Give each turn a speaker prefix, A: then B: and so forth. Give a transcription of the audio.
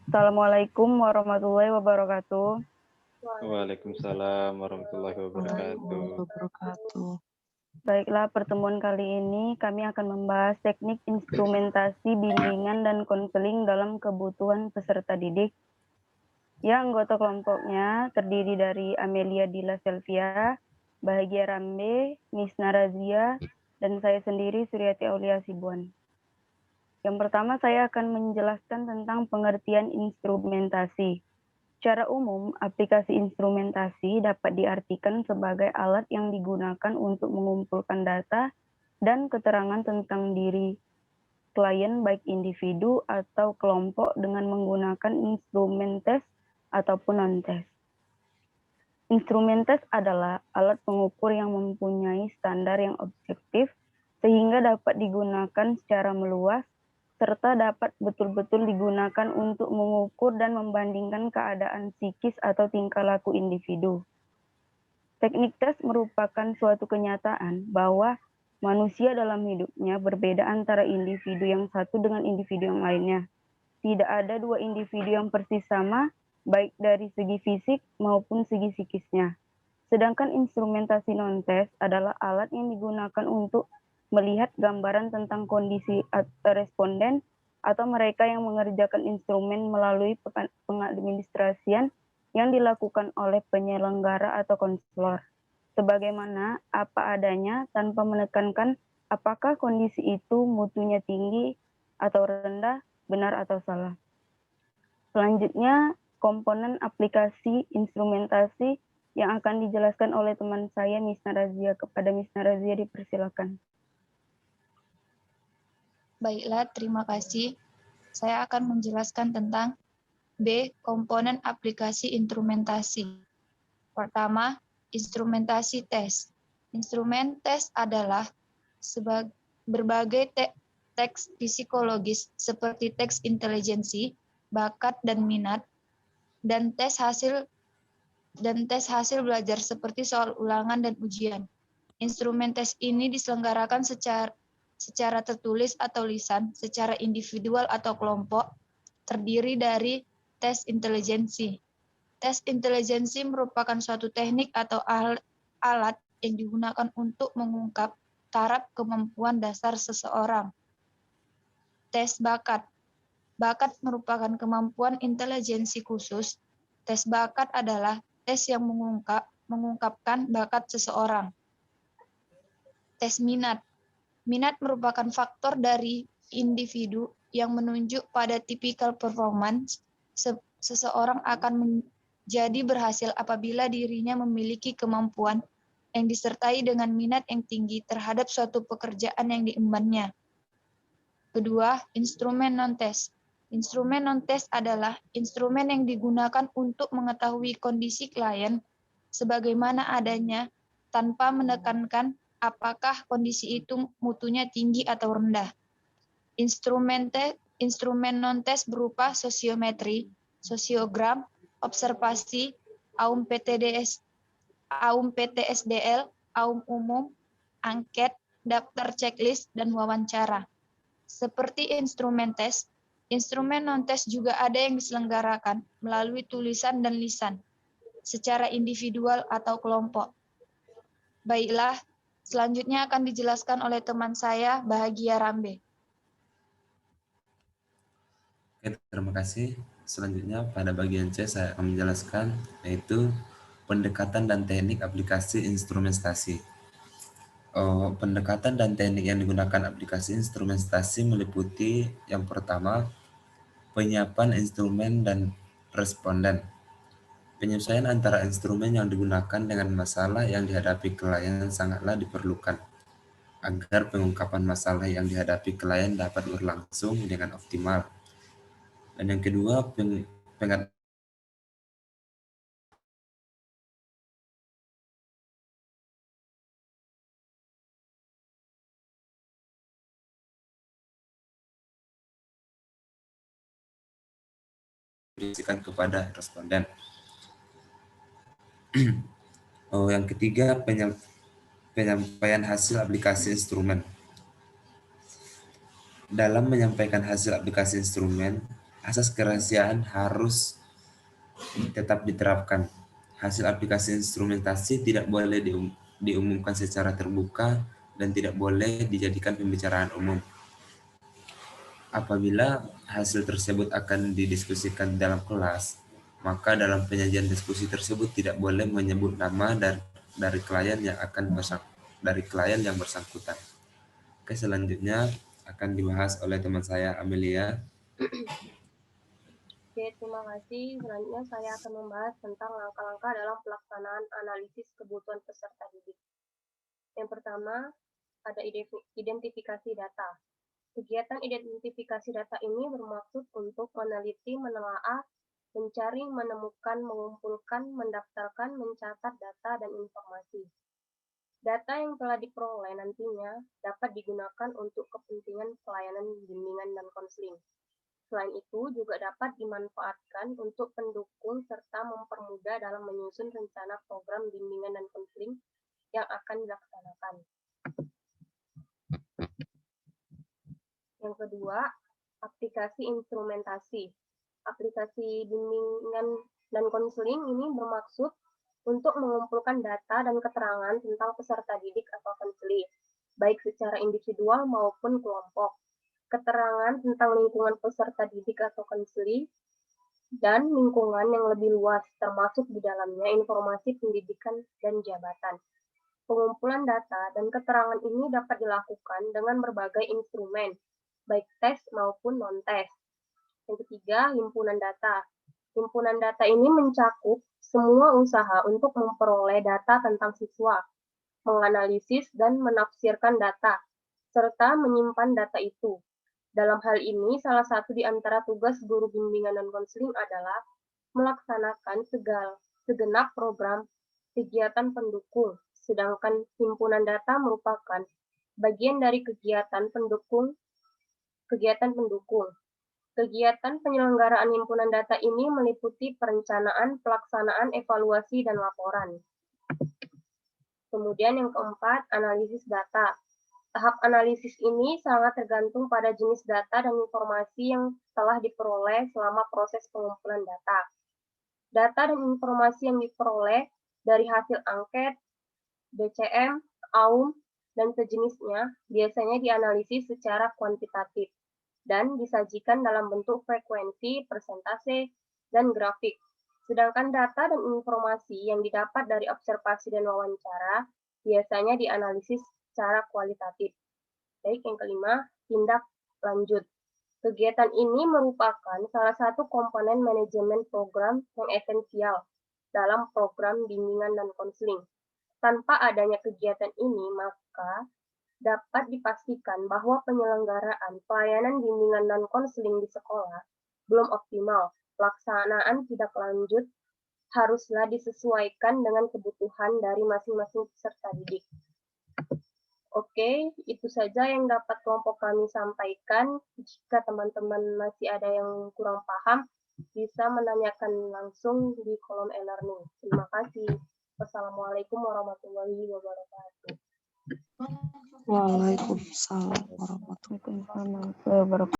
A: Assalamualaikum warahmatullahi wabarakatuh.
B: Waalaikumsalam warahmatullahi wabarakatuh.
A: Baiklah, pertemuan kali ini kami akan membahas teknik instrumentasi bimbingan dan konseling dalam kebutuhan peserta didik. Ya, anggota kelompoknya terdiri dari Amelia Dila Selvia, Bahagia Rambe, Misna Razia, dan saya sendiri Suryati Aulia Sibuan. Yang pertama, saya akan menjelaskan tentang pengertian instrumentasi. Secara umum, aplikasi instrumentasi dapat diartikan sebagai alat yang digunakan untuk mengumpulkan data dan keterangan tentang diri klien baik individu atau kelompok dengan menggunakan instrumen tes ataupun non-tes. Instrumen tes adalah alat pengukur yang mempunyai standar yang objektif sehingga dapat digunakan secara meluas serta dapat betul-betul digunakan untuk mengukur dan membandingkan keadaan psikis atau tingkah laku individu. Teknik tes merupakan suatu kenyataan bahwa manusia dalam hidupnya berbeda antara individu yang satu dengan individu yang lainnya. Tidak ada dua individu yang persis sama, baik dari segi fisik maupun segi psikisnya. Sedangkan instrumentasi non-tes adalah alat yang digunakan untuk melihat gambaran tentang kondisi responden atau mereka yang mengerjakan instrumen melalui pengadministrasian yang dilakukan oleh penyelenggara atau konselor. Sebagaimana apa adanya tanpa menekankan apakah kondisi itu mutunya tinggi atau rendah, benar atau salah. Selanjutnya, komponen aplikasi instrumentasi yang akan dijelaskan oleh teman saya, Misna Razia. Kepada Misna Razia dipersilakan.
C: Baiklah, terima kasih. Saya akan menjelaskan tentang B. Komponen aplikasi instrumentasi. Pertama, instrumentasi tes. Instrumen tes adalah berbagai teks psikologis seperti teks intelijensi, bakat dan minat, dan tes hasil belajar seperti soal ulangan dan ujian. Instrumen tes ini diselenggarakan secara tertulis atau lisan, secara individual atau kelompok, terdiri dari tes intelijensi. Tes intelijensi merupakan suatu teknik atau alat yang digunakan untuk mengungkap taraf kemampuan dasar seseorang. Tes bakat. Bakat merupakan kemampuan intelijensi khusus. Tes bakat adalah tes yang mengungkapkan bakat seseorang. Tes minat. Minat merupakan faktor dari individu yang menunjuk pada tipikal performance seseorang akan menjadi berhasil apabila dirinya memiliki kemampuan yang disertai dengan minat yang tinggi terhadap suatu pekerjaan yang diembannya. Kedua, instrumen non-tes. Instrumen non-tes adalah instrumen yang digunakan untuk mengetahui kondisi klien sebagaimana adanya tanpa menekankan apakah kondisi itu mutunya tinggi atau rendah. Instrumen non-tes berupa sosiometri, sosiogram, observasi, AUM PTSDL, AUM umum, angket, daftar checklist, dan wawancara. Seperti instrumen tes, instrumen non-tes juga ada yang diselenggarakan melalui tulisan dan lisan, secara individual atau kelompok. Baiklah, selanjutnya akan dijelaskan oleh teman saya, Bahagia Rambe.
D: Oke, terima kasih. Selanjutnya pada bagian C saya akan menjelaskan yaitu pendekatan dan teknik aplikasi instrumentasi. Pendekatan dan teknik yang digunakan aplikasi instrumentasi meliputi yang pertama, penyiapan instrumen dan responden. Penyesuaian antara instrumen yang digunakan dengan masalah yang dihadapi klien sangatlah diperlukan agar pengungkapan masalah yang dihadapi klien dapat berlangsung dengan optimal. Dan yang kedua, diberikan kepada responden. Yang ketiga, penyampaian hasil aplikasi instrumen. dalam menyampaikan hasil aplikasi instrumen, asas kerahasiaan harus tetap diterapkan. Hasil aplikasi instrumentasi tidak boleh diumumkan secara terbuka dan tidak boleh dijadikan pembicaraan umum. Apabila hasil tersebut akan didiskusikan dalam kelas, maka dalam penyajian diskusi tersebut tidak boleh menyebut nama dari klien yang bersangkutan. Oke, selanjutnya akan dibahas oleh teman saya Amelia.
E: Oke, terima kasih. Selanjutnya saya akan membahas tentang langkah-langkah dalam pelaksanaan analisis kebutuhan peserta didik. Yang pertama, ada identifikasi data. Kegiatan identifikasi data ini bermaksud untuk meneliti, menelaah, mencari, menemukan, mengumpulkan, mendaftarkan, mencatat data dan informasi. Data yang telah diperoleh nantinya dapat digunakan untuk kepentingan pelayanan bimbingan dan konseling. Selain itu, juga dapat dimanfaatkan untuk pendukung serta mempermudah dalam menyusun rencana program bimbingan dan konseling yang akan dilaksanakan. Yang kedua, aplikasi instrumentasi. Aplikasi bimbingan dan konseling ini bermaksud untuk mengumpulkan data dan keterangan tentang peserta didik atau konseling, baik secara individual maupun kelompok. Keterangan tentang lingkungan peserta didik atau konseling dan lingkungan yang lebih luas, termasuk di dalamnya informasi pendidikan dan jabatan. Pengumpulan data dan keterangan ini dapat dilakukan dengan berbagai instrumen, baik tes maupun non-tes. Yang ketiga, himpunan data. Himpunan data ini mencakup semua usaha untuk memperoleh data tentang siswa, menganalisis dan menafsirkan data, serta menyimpan data itu. Dalam hal ini, salah satu di antara tugas guru bimbingan dan konseling adalah melaksanakan segenap program kegiatan pendukung, sedangkan himpunan data merupakan bagian dari kegiatan pendukung. Kegiatan penyelenggaraan himpunan data ini meliputi perencanaan, pelaksanaan, evaluasi, dan laporan. Kemudian yang keempat, analisis data. Tahap analisis ini sangat tergantung pada jenis data dan informasi yang telah diperoleh selama proses pengumpulan data. Data dan informasi yang diperoleh dari hasil angket, DCM, AUM, dan sejenisnya biasanya dianalisis secara kuantitatif dan disajikan dalam bentuk frekuensi, persentase, dan grafik. Sedangkan data dan informasi yang didapat dari observasi dan wawancara biasanya dianalisis secara kualitatif. Baik, yang kelima, tindak lanjut. Kegiatan ini merupakan salah satu komponen manajemen program yang esensial dalam program bimbingan dan konseling. Tanpa adanya kegiatan ini, maka dapat dipastikan bahwa penyelenggaraan pelayanan bimbingan dan konseling di sekolah belum optimal. Pelaksanaan tindak lanjut haruslah disesuaikan dengan kebutuhan dari masing-masing peserta didik. Oke, itu saja yang dapat kelompok kami sampaikan. Jika teman-teman masih ada yang kurang paham, bisa menanyakan langsung di kolom e-learning. Terima kasih. Wassalamualaikum warahmatullahi wabarakatuh.
F: Waalaikumsalam warahmatullahi wabarakatuh.
A: Waalaikumsalam warahmatullahi wabarakatuh.